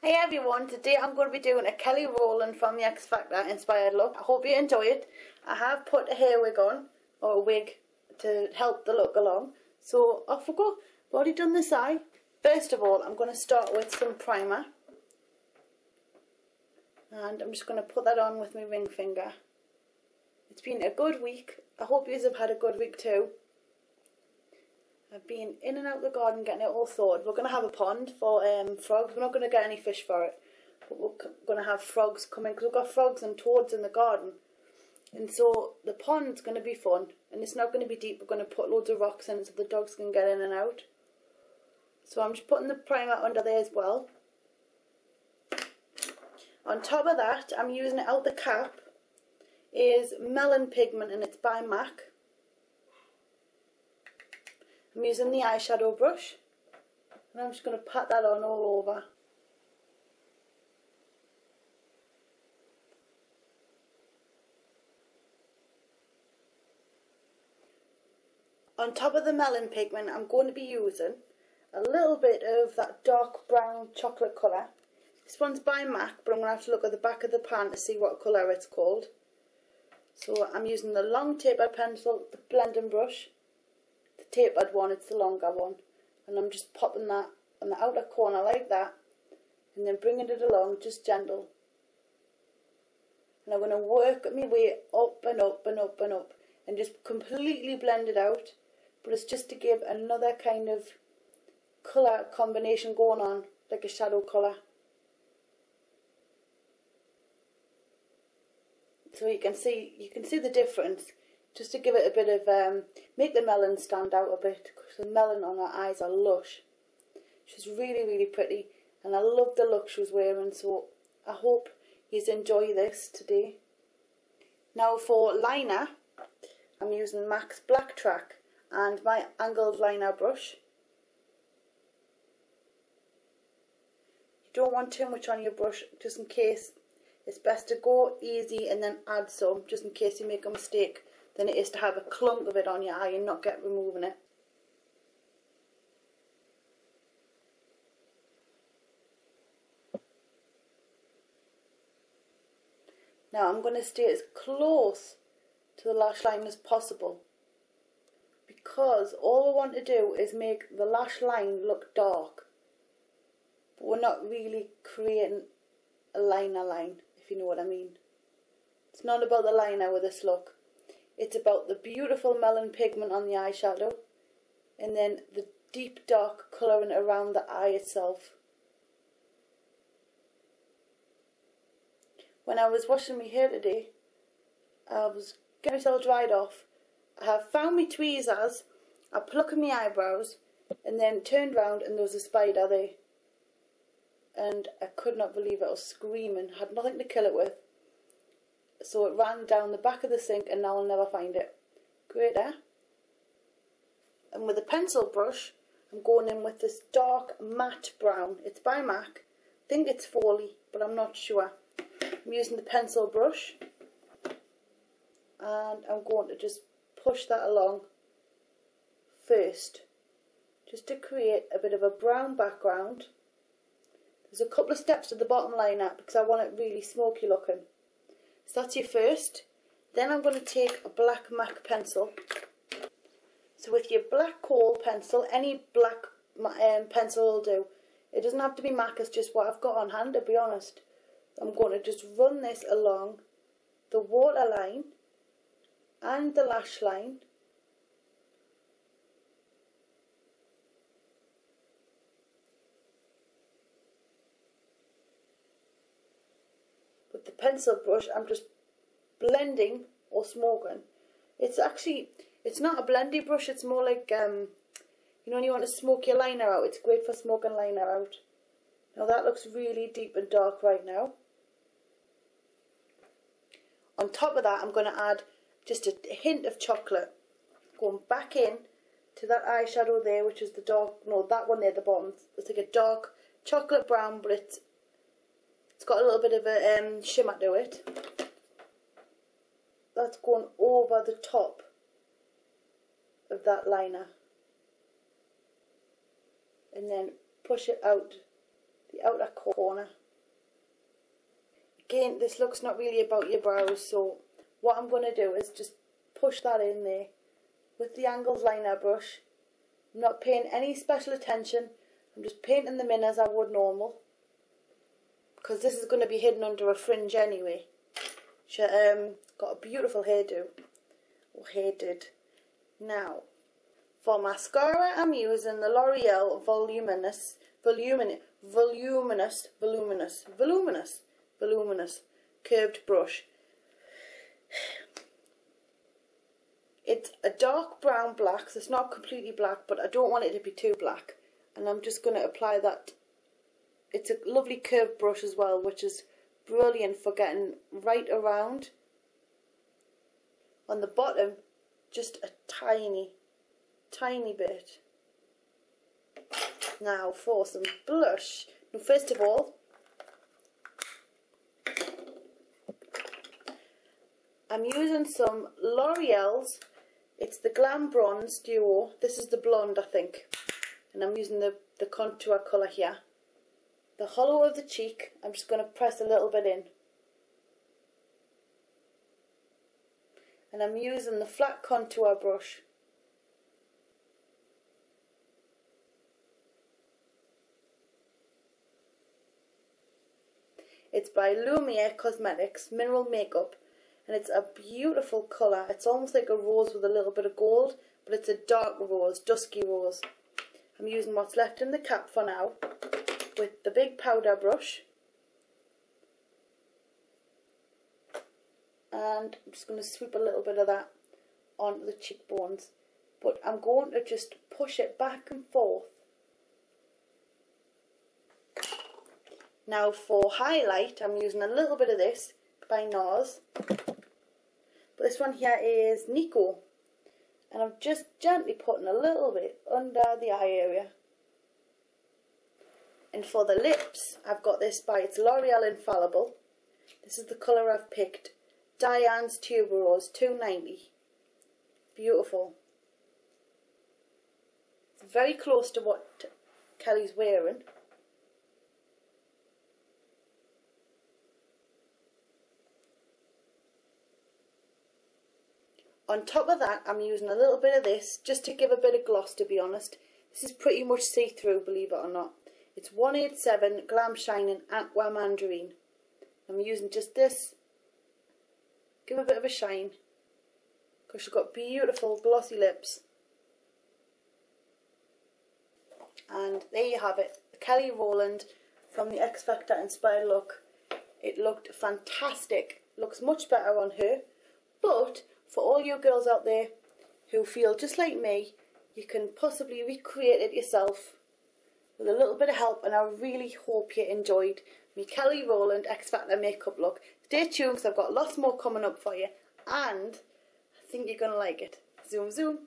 Hey everyone, today I'm going to be doing a Kelly Rowland from the X Factor inspired look. I hope you enjoy it. I have put a hair wig on, or a wig, to help the look along. So off we go. I've already done this eye. First of all, I'm going to start with some primer. And I'm just going to put that on with my ring finger. It's been a good week. I hope you have had a good week too. I've been in and out of the garden getting it all sorted. We're going to have a pond for frogs. We're not going to get any fish for it, but we're going to have frogs coming because we've got frogs and toads in the garden. And so the pond's going to be fun, and it's not going to be deep. We're going to put loads of rocks in it so the dogs can get in and out. So I'm just putting the primer under there as well. On top of that, I'm using it out the cap, is melon pigment, and it's by MAC. I'm using the eyeshadow brush, and I'm just going to pat that on all over. On top of the melon pigment, I'm going to be using a little bit of that dark brown chocolate colour. This one's by MAC, but I'm going to have to look at the back of the pan to see what colour it's called. So I'm using the long tapered pencil, the blending brush. The tapered one, it's the longer one, and I'm just popping that on the outer corner like that, and then bringing it along just gentle, and I'm going to work my way up and up and up and up and just completely blend it out, but it's just to give another kind of colour combination going on, like a shadow colour. So you can see the difference. Just to give it a bit of, make the melon stand out a bit, because the melon on her eyes are lush. She's really, really pretty, and I love the look she was wearing, so I hope you enjoy this today. Now for liner, I'm using MAC's Blacktrack and my angled liner brush. You don't want too much on your brush, just in case. It's best to go easy and then add some, just in case you make a mistake, than it is to have a clunk of it on your eye and not get removing it. Now I'm going to stay as close to the lash line as possible, because all I want to do is make the lash line look dark, but we're not really creating a liner line, if you know what I mean. It's not about the liner with this look. It's about the beautiful melon pigment on the eyeshadow, and then the deep dark colouring around the eye itself. When I was washing my hair today, I was getting myself dried off. I have found my tweezers, I plucked my eyebrows, and then turned round and there was a spider there. And I could not believe it. I was screaming, had nothing to kill it with. So it ran down the back of the sink, and now I'll never find it. Great, eh? And with a pencil brush, I'm going in with this dark matte brown. It's by MAC. I think it's Foley, but I'm not sure. I'm using the pencil brush, and I'm going to just push that along first, just to create a bit of a brown background. There's a couple of steps to the bottom liner because I want it really smoky looking. So that's your first. Then I'm going to take a black MAC pencil. So with your black kohl pencil, any black pencil will do. It doesn't have to be MAC, it's just what I've got on hand, to be honest. I'm going to just run this along the waterline and the lash line. With the pencil brush, I'm just blending or smoking. It's not a blendy brush, it's more like, you know, when you want to smoke your liner out, it's great for smoking liner out. Now that looks really deep and dark right now. On top of that, I'm going to add just a hint of chocolate. Going back in to that eyeshadow there, which is the dark, no, that one there at the bottom. It's like a dark chocolate brown, but it's got a little bit of a shimmer to it. That's going over the top of that liner. And then push it out the outer corner. Again, this look's not really about your brows, so what I'm going to do is just push that in there with the angled liner brush. I'm not paying any special attention, I'm just painting them in as I would normal, because this is going to be hidden under a fringe anyway. She got a beautiful hairdo, or hair did. Now, for mascara I'm using the Loreal Voluminous curved brush. It's a dark brown black, so it's not completely black, but I don't want it to be too black. And I'm just going to apply that. It's a lovely curved brush as well, which is brilliant for getting right around. On the bottom, just a tiny bit. Now for some blush. Now first of all, I'm using some L'Oreal's, it's the Glam Bronze Duo. This is the blonde, I think. And I'm using the contour colour here. The hollow of the cheek, I'm just going to press a little bit in. And I'm using the flat contour brush. It's by Lumiere Cosmetics Mineral Makeup, and it's a beautiful colour. It's almost like a rose with a little bit of gold, but it's a dark rose, dusky rose. I'm using what's left in the cap for now with the big powder brush, and I'm just going to sweep a little bit of that onto the cheekbones, but I'm going to just push it back and forth. Now for highlight, I'm using a little bit of this by Nars, but this one here is Nico, and I'm just gently putting a little bit under the eye area. And for the lips, I've got this by it's Loreal Infallible. This is the colour I've picked, Diane's Tuberose 290. Beautiful. It's very close to what Kelly's wearing. On top of that, I'm using a little bit of this just to give a bit of gloss, to be honest. This is pretty much see-through, believe it or not. It's 187 Glam Shining Aqua Mandarin. I'm using just this. Give a bit of a shine, because she's got beautiful glossy lips. And there you have it, the Kelly Rowland from the X Factor inspired look. It looked fantastic, looks much better on her, but for all you girls out there who feel just like me, you can possibly recreate it yourself with a little bit of help, and I really hope you enjoyed my Kelly Rowland X Factor makeup look. Stay tuned because I've got lots more coming up for you, and I think you're going to like it. Zoom, zoom.